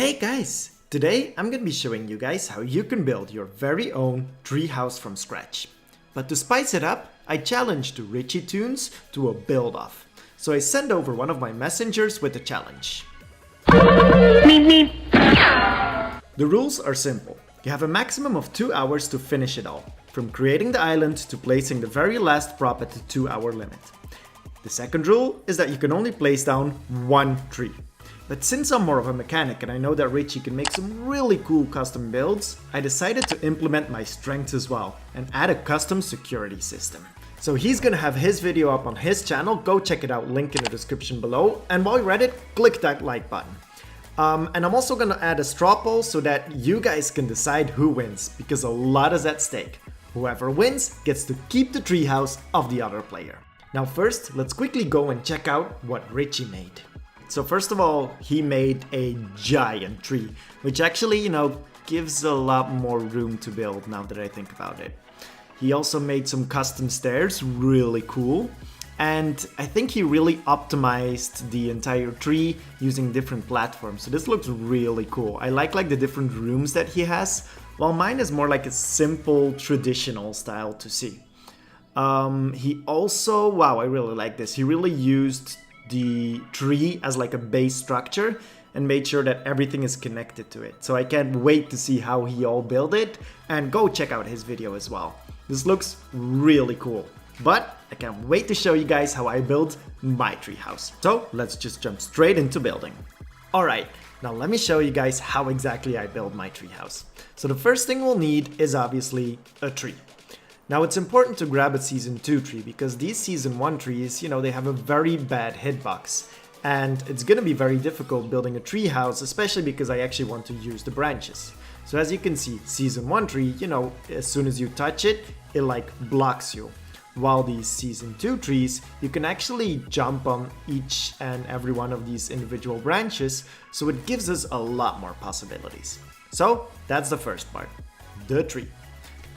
Hey guys! Today I'm gonna be showing you guys how you can build your very own treehouse from scratch. But to spice it up, I challenged RICHYTOONS to a build-off. So I sent over one of my messengers with a challenge. The rules are simple. You have a maximum of 2 hours to finish it all, from creating the island to placing the very last prop at the 2-hour limit. The second rule is that you can only place down one tree. But since I'm more of a mechanic and I know that Richy can make some really cool custom builds, I decided to implement my strengths as well and add a custom security system. So he's gonna have his video up on his channel, go check it out, link in the description below, and while you're at it, click that like button. And I'm also gonna add a straw poll so that you guys can decide who wins, because a lot is at stake. Whoever wins gets to keep the treehouse of the other player. Now first, let's quickly go and check out what Richy made. So first of all, he made a giant tree, which actually, gives a lot more room to build now that I think about it. He also made some custom stairs, really cool. And I think he really optimized the entire tree using different platforms. So this looks really cool. I like the different rooms that he has, while mine is more like a simple traditional style to see. He also, wow, I really like this. He really used the tree as like a base structure and made sure that everything is connected to it. So I can't wait to see how he all built it, and go check out his video as well. This looks really cool, but I can't wait to show you guys how I build my treehouse. So let's just jump straight into building. Alright, now let me show you guys how exactly I build my treehouse. So the first thing we'll need is obviously a tree. Now it's important to grab a Season 2 tree because these Season 1 trees, they have a very bad hitbox. And it's gonna be very difficult building a tree house, especially because I actually want to use the branches. So as you can see, Season 1 tree, as soon as you touch it, it like blocks you. While these Season 2 trees, you can actually jump on each and every one of these individual branches, so it gives us a lot more possibilities. So that's the first part, the tree.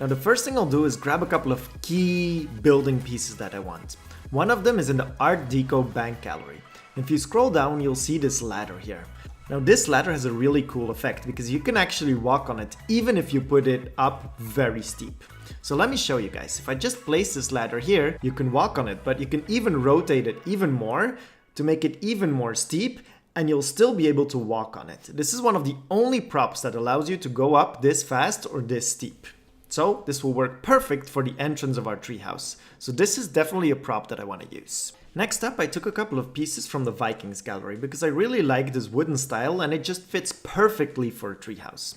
Now the first thing I'll do is grab a couple of key building pieces that I want. One of them is in the Art Deco bank gallery. If you scroll down, you'll see this ladder here. Now this ladder has a really cool effect because you can actually walk on it even if you put it up very steep. So let me show you guys. If I just place this ladder here, you can walk on it, but you can even rotate it even more to make it even more steep, and you'll still be able to walk on it. This is one of the only props that allows you to go up this fast or this steep. So this will work perfect for the entrance of our treehouse. So this is definitely a prop that I want to use. Next up, I took a couple of pieces from the Vikings gallery because I really like this wooden style and it just fits perfectly for a treehouse.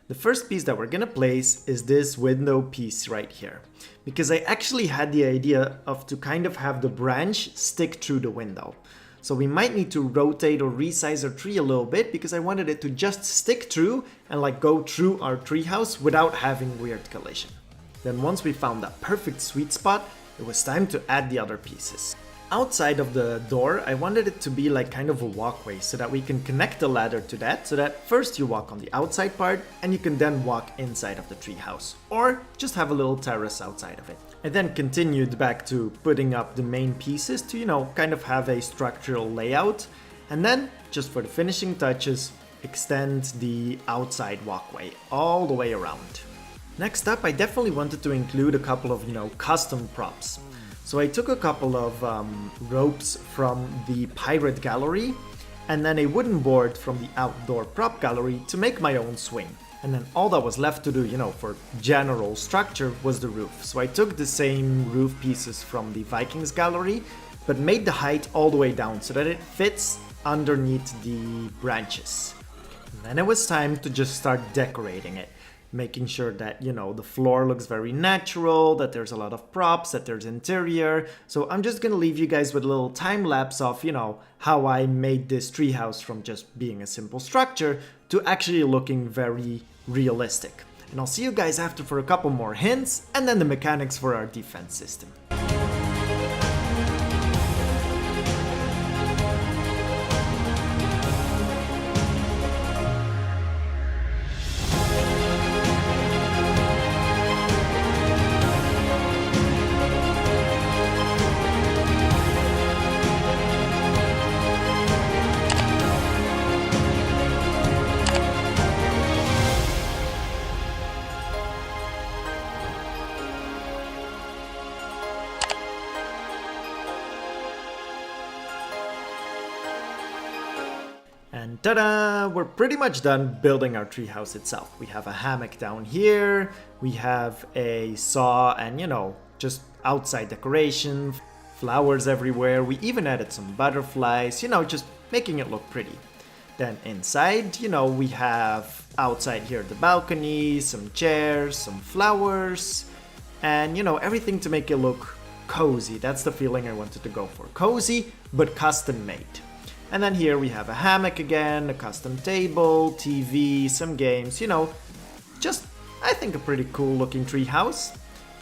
The first piece that we're gonna place is this window piece right here, because I actually had the idea of to kind of have the branch stick through the window. So we might need to rotate or resize our tree a little bit because I wanted it to just stick through and go through our treehouse without having weird collision. Then once we found that perfect sweet spot, it was time to add the other pieces. Outside of the door, I wanted it to be kind of a walkway so that we can connect the ladder to that, so that first you walk on the outside part and you can then walk inside of the treehouse, or just have a little terrace outside of it. I then continued back to putting up the main pieces to, kind of have a structural layout, and then, just for the finishing touches, extend the outside walkway all the way around. Next up, I definitely wanted to include a couple of, custom props. So I took a couple of ropes from the pirate gallery and then a wooden board from the outdoor prop gallery to make my own swing. And then all that was left to do, for general structure was the roof. So I took the same roof pieces from the Vikings gallery, but made the height all the way down so that it fits underneath the branches. And then it was time to just start decorating it. Making sure that, the floor looks very natural, that there's a lot of props, that there's interior. So I'm just gonna leave you guys with a little time lapse of, how I made this treehouse from just being a simple structure to actually looking very realistic. And I'll see you guys after for a couple more hints and then the mechanics for our defense system. And ta-da! We're pretty much done building our treehouse itself. We have a hammock down here, we have a saw and, you know, just outside decoration, flowers everywhere. We even added some butterflies, you know, just making it look pretty. Then inside, you know, we have outside here the balcony, some chairs, some flowers, and, you know, everything to make it look cozy. That's the feeling I wanted to go for. Cozy, but custom made. And then here we have a hammock again, a custom table, TV, some games, you know, just, I think, a pretty cool looking treehouse.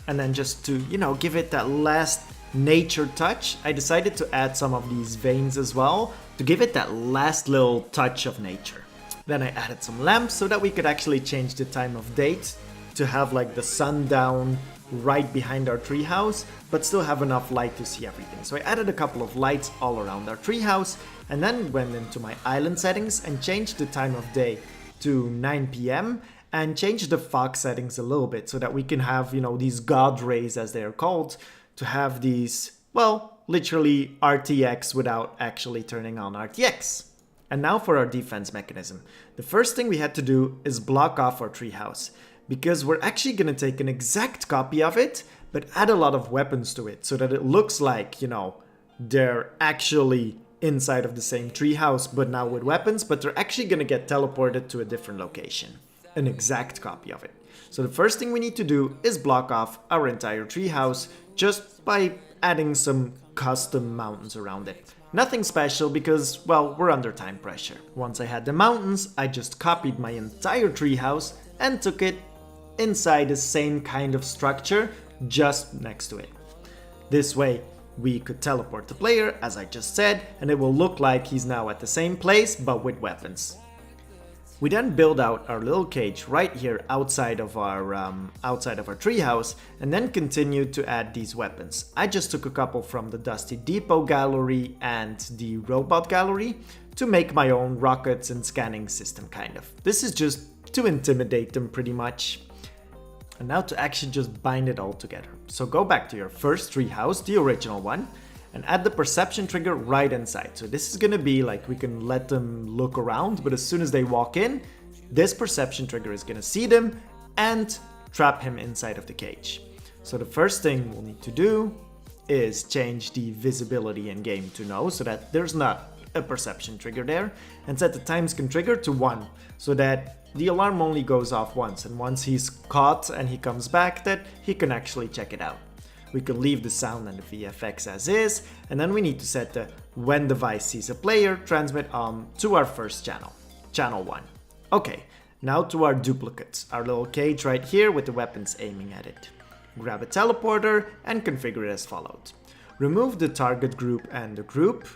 And then just to, you know, give it that last nature touch, I decided to add some of these veins as well, to give it that last little touch of nature. Then I added some lamps so that we could actually change the time of day to have like the sundown right behind our treehouse, but still have enough light to see everything. So I added a couple of lights all around our treehouse, and then went into my island settings and changed the time of day to 9 p.m. and changed the fog settings a little bit so that we can have, you know, these god rays as they are called, to have these, well, literally RTX without actually turning on RTX. And now for our defense mechanism. The first thing we had to do is block off our treehouse, because we're actually going to take an exact copy of it, but add a lot of weapons to it so that it looks like, you know, they're actually inside of the same treehouse, but now with weapons, but they're actually going to get teleported to a different location. An exact copy of it. So the first thing we need to do is block off our entire treehouse just by adding some custom mountains around it. Nothing special because, well, we're under time pressure. Once I had the mountains, I just copied my entire treehouse and took it inside the same kind of structure just next to it. This way we could teleport the player, as I just said, and it will look like he's now at the same place but with weapons. We then build out our little cage right here outside of our treehouse, and then continued to add these weapons. I just took a couple from the Dusty Depot gallery and the robot gallery to make my own rockets and scanning system kind of. This is just to intimidate them pretty much. And now to actually just bind it all together. So go back to your first treehouse, the original one, and add the perception trigger right inside. So this is gonna be like we can let them look around, but as soon as they walk in, this perception trigger is gonna see them and trap him inside of the cage. So the first thing we'll need to do is change the visibility in game to no, so that there's not a perception trigger there, and set the time scan trigger to 1, so that the alarm only goes off once, and once he's caught and he comes back, that he can actually check it out. We could leave the sound and the VFX as is, and then we need to set the when device sees a player transmit on to our first channel, channel 1. Okay, now to our duplicates, our little cage right here with the weapons aiming at it. Grab a teleporter and configure it as followed. Remove the target group and the group,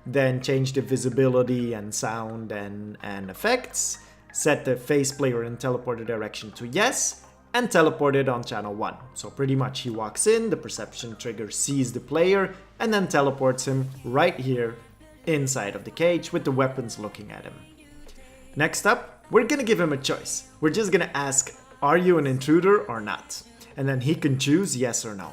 then change the visibility and sound and effects, set the face player and teleporter direction to yes, and teleport it on channel 1. So pretty much he walks in, the perception trigger sees the player, and then teleports him right here inside of the cage with the weapons looking at him. Next up, we're gonna give him a choice. We're just gonna ask, are you an intruder or not? And then he can choose yes or no.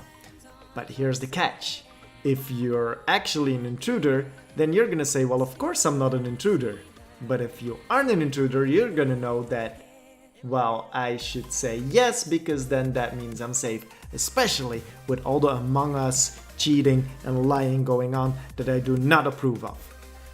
But here's the catch. If you're actually an intruder, then you're gonna say, well, of course I'm not an intruder. But if you aren't an intruder, you're gonna know that, well, I should say yes, because then that means I'm safe, especially with all the Among Us cheating and lying going on that I do not approve of.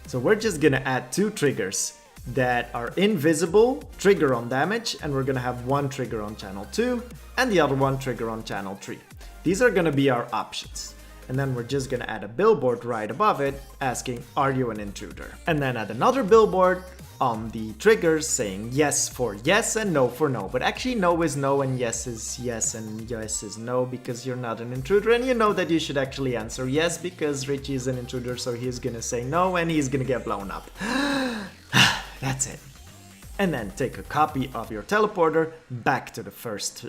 So we're just gonna add 2 triggers that are invisible, trigger on damage, and we're gonna have one trigger on channel 2 and the other one trigger on channel 3. These are gonna be our options. And then we're just gonna add a billboard right above it asking, are you an intruder? And then add another billboard on the triggers saying yes for yes and no for no. But actually no is no and yes is yes and yes is no, because you're not an intruder, and you know that you should actually answer yes because Richy is an intruder, so he's gonna say no and he's gonna get blown up. That's it. And then take a copy of your teleporter back to the first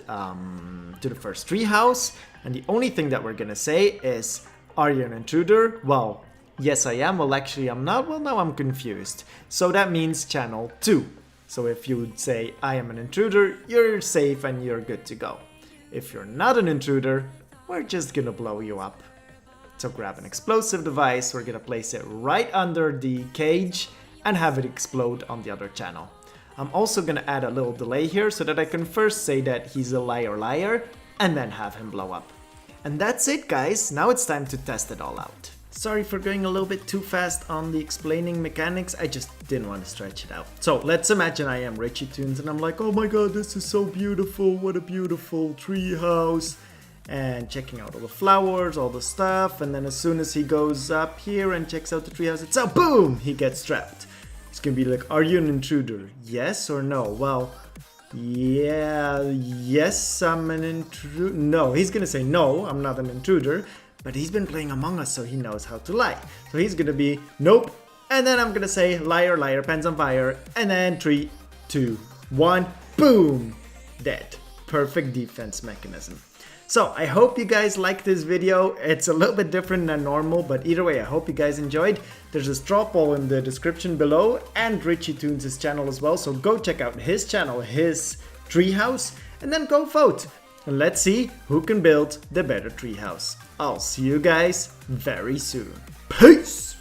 treehouse, and the only thing that we're gonna say is, are you an intruder? Well, yes I am. Well, actually I'm not. Well, now I'm confused. So that means channel 2. So if you say I am an intruder, you're safe and you're good to go. If you're not an intruder, we're just gonna blow you up. So grab an explosive device, we're gonna place it right under the cage, and have it explode on the other channel. I'm also gonna add a little delay here so that I can first say that he's a liar and then have him blow up. And that's it, guys. Now it's time to test it all out. Sorry for going a little bit too fast on the explaining mechanics, I just didn't want to stretch it out. So let's imagine I am RICHYTOONS and I'm like, oh my god, this is so beautiful, what a beautiful tree house. And checking out all the flowers, all the stuff, and then as soon as he goes up here and checks out the treehouse itself, boom, he gets trapped. It's gonna be like, are you an intruder? Yes or no? Well, yeah, yes, I'm an intruder. No, he's gonna say no, I'm not an intruder, but he's been playing Among Us, so he knows how to lie. So he's gonna be nope, and then I'm gonna say liar, liar, pants on fire, and then 3, 2, 1, boom, dead. Perfect defense mechanism. So I hope you guys liked this video. It's a little bit different than normal, but either way, I hope you guys enjoyed. There's a straw poll in the description below and RICHYTOONS' channel as well. So go check out his channel, his treehouse, and then go vote. And let's see who can build the better treehouse. I'll see you guys very soon. Peace!